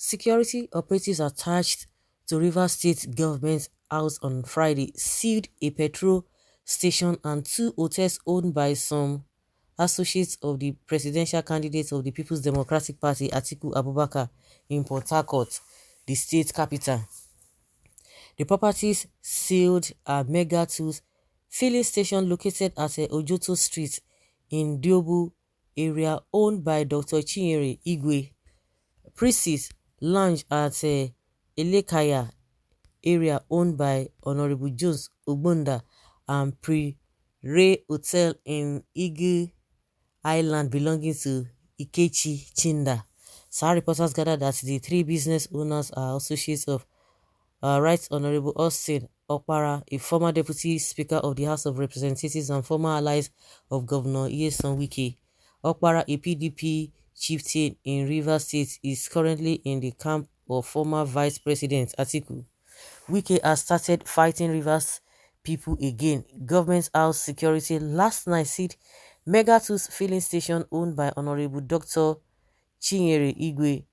Security operatives attached to Rivers State Government House on Friday sealed a petrol station and two hotels owned by some associates of the presidential candidate of the People's Democratic Party, Atiku Abubakar, in Port Harcourt, the state capital. The properties sealed are Mega 2's filling station located at Ojoto Street in Diobu area owned by Dr. Chinyere Igwe, Priest's Lounge at Elekaya area owned by Honorable Jones Ogbonda, and Pre-Ray Hotel in Igi Island belonging to Ikechi Chinda. Sahara reporters gathered that the three business owners are associates of Right Honorable Austin Okpara, a former Deputy Speaker of the House of Representatives and former allies of Governor Nyesom Wike. Okpara, a PDP chieftain in Rivers State, is currently in the camp of former Vice President Atiku. Wike has started fighting Rivers people again. Government house security last night seized Mega 2's filling station owned by Honorable Dr. Chinyere Igwe,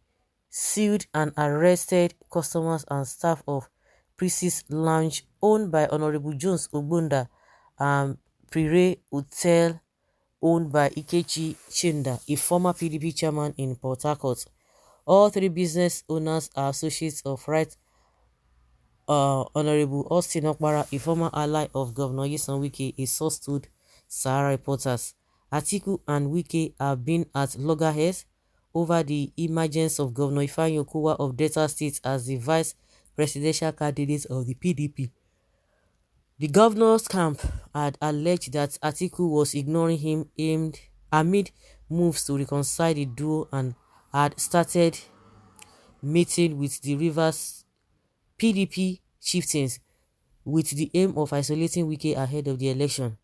sealed and arrested customers and staff of Priest's Lounge owned by Honorable Jones Ogbonda, and Pre-Ray Hotel owned by Ikechi Chinda, a former PDP chairman in Port Harcourt. All three business owners are associates of Right Honorable Austin Okpara, a former ally of Governor Nyesom Wike, a source told Sahara reporters. Atiku and Wike have been at loggerheads over the emergence of Governor Ifeanyi Okowa of Delta State as the vice presidential candidate of the PDP. The governor's camp had alleged that Atiku was ignoring him amid moves to reconcile the duo and had started meeting with the Rivers PDP chieftains with the aim of isolating Wike ahead of the election.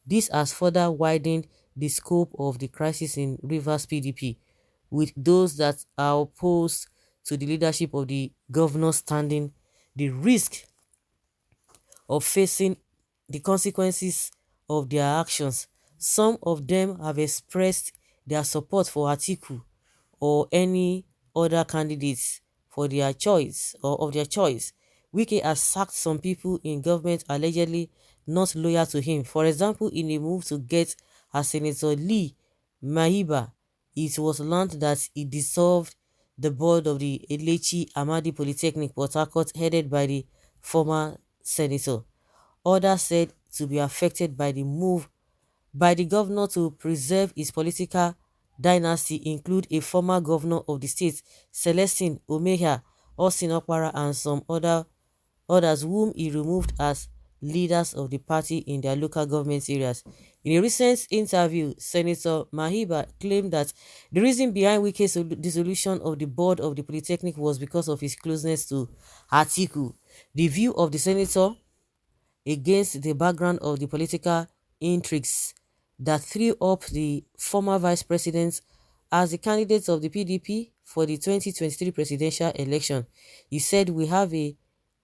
This has further widened the scope of the crisis in Rivers PDP, with those that are opposed to the leadership of the governor standing the risk of facing the consequences of their actions. Some of them have expressed their support for Atiku or any other candidates for their choice or of their choice. Wike has sacked some people in government allegedly not loyal to him. For example, in a move to get her Senator Lee Mahiba, it was learned that he dissolved the board of the Elechi Amadi Polytechnic Port Harcourt headed by the former senator. Others said to be affected by the move by the governor to preserve his political dynasty include a former governor of the state, Celestine Omeha, Austin Okpara, and some others whom he removed as leaders of the party in their local government areas. In a recent interview, Senator Mahiba claimed that the reason behind Wike's dissolution of the board of the Polytechnic was because of his closeness to Atiku. The view of the senator, against the background of the political intrigues that threw up the former vice president as the candidate of the PDP for the 2023 presidential election. He said, "We have a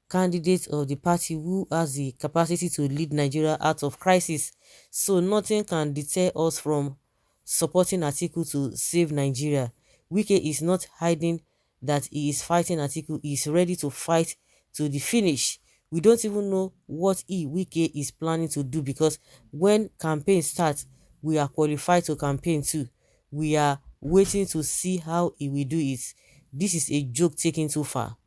candidate of the party who has the capacity to lead Nigeria out of crisis, so nothing can deter us from supporting Atiku to save Nigeria." Wike is not hiding that he is fighting Atiku. He is ready to fight to the finish. We don't even know what Wike is planning to do, because when campaign starts, we are qualified to campaign too. We are waiting to see how he will do it. This is a joke taken too far.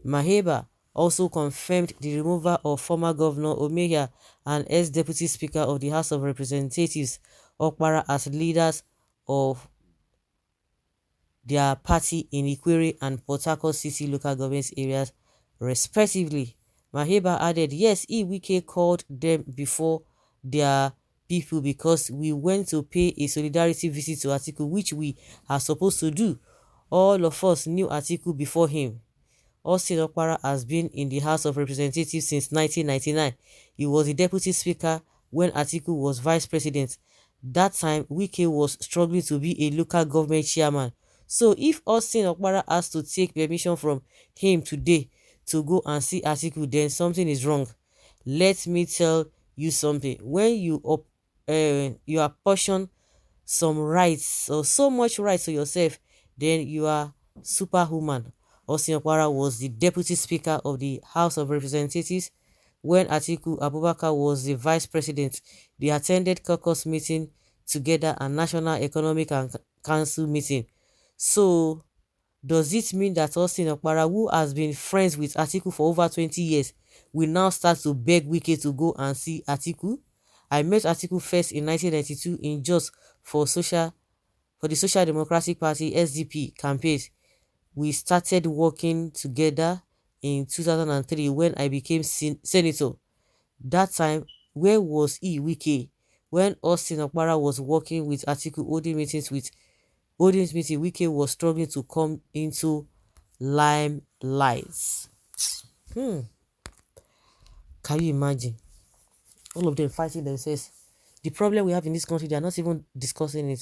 Maheba also confirmed the removal of former Governor Omeya and ex-Deputy Speaker of the House of Representatives Okpara as leaders of their party in Ikwere and Port Harcourt City local government areas, respectively. Maheba added, "Yes, Wike called them before their people because we went to pay a solidarity visit to Atiku, which we are supposed to do. All of us knew Atiku before him." Austin Okpara has been in the House of Representatives since 1999. He was the Deputy Speaker when Atiku was Vice President. That time, Wike was struggling to be a local government chairman. So if Austin Okpara has to take permission from him today to go and see Atiku, then something is wrong. Let me tell you something. When you apportion some rights or so much rights to yourself, then you are superhuman. Austin Okpara was the Deputy Speaker of the House of Representatives. When Atiku Abubakar was the Vice President, they attended caucus meeting together and National Economic and Council meeting. So, does it mean that Austin Okpara, who has been friends with Atiku for over 20 years, will now start to beg Wike to go and see Atiku? I met Atiku first in 1992 in Jos for the Social Democratic Party SDP campaigns. We started working together in 2003 when I became senator. That time, where was he, Wike? When Austin Okpara was working with Atiku holding meetings, Wike was struggling to come into limelight. Can you imagine? All of them fighting themselves. The problem we have in this country, they are not even discussing it.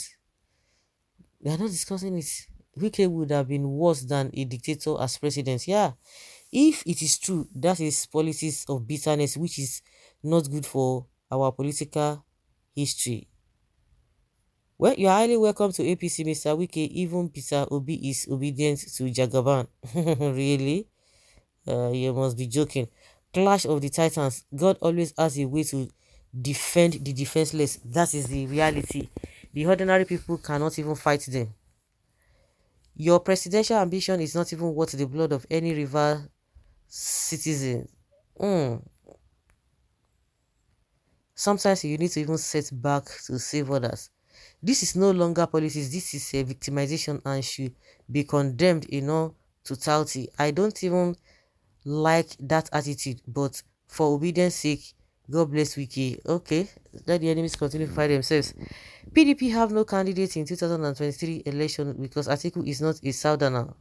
They are not discussing it. Wike would have been worse than a dictator as president. Yeah, if it is true, that is politics of bitterness, which is not good for our political history. Well, you are highly welcome to APC, Mr. Wike. Even Peter Obi is obedient to Jagaban. Really? You must be joking. Clash of the Titans. God always has a way to defend the defenseless. That is the reality. The ordinary people cannot even fight them. Your presidential ambition is not even worth the blood of any rival citizen. Sometimes you need to even set back to save others. This is no longer politics. This is a victimization and should be condemned in all totality. I don't even like that attitude, but for obedience sake, God bless Wiki. Okay, let the enemies continue to fight themselves. PDP have no candidate in 2023 election because Atiku is not a southerner.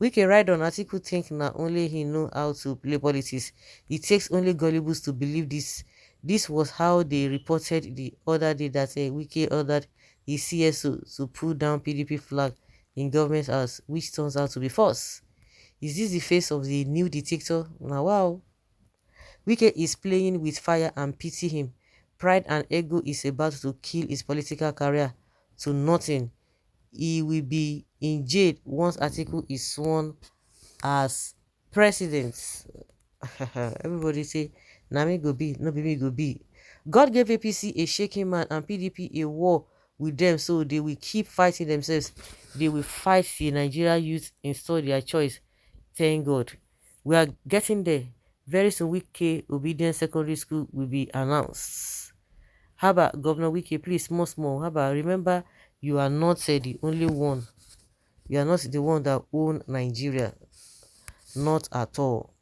Wike ride on Atiku think na only he know how to play politics. It takes only gullibles to believe this. This was how they reported the other day that Wike ordered his CSO to pull down PDP flag in government house, which turns out to be false. Is this the face of the new dictator? Now wow. Wike is playing with fire and pity him. Pride and ego is about to kill his political career to nothing. He will be in jail once Atiku is sworn as president. Everybody say, na me go be, no be me go be. God gave APC a shaking man and PDP a war with them, so they will keep fighting themselves. They will fight the Nigeria youth install their choice. Thank God. We are getting there. Very soon, Wike Obedience Secondary School will be announced. How about Governor Wike, please, small. How about remember, you are not the only one. You are not the one that own Nigeria. Not at all.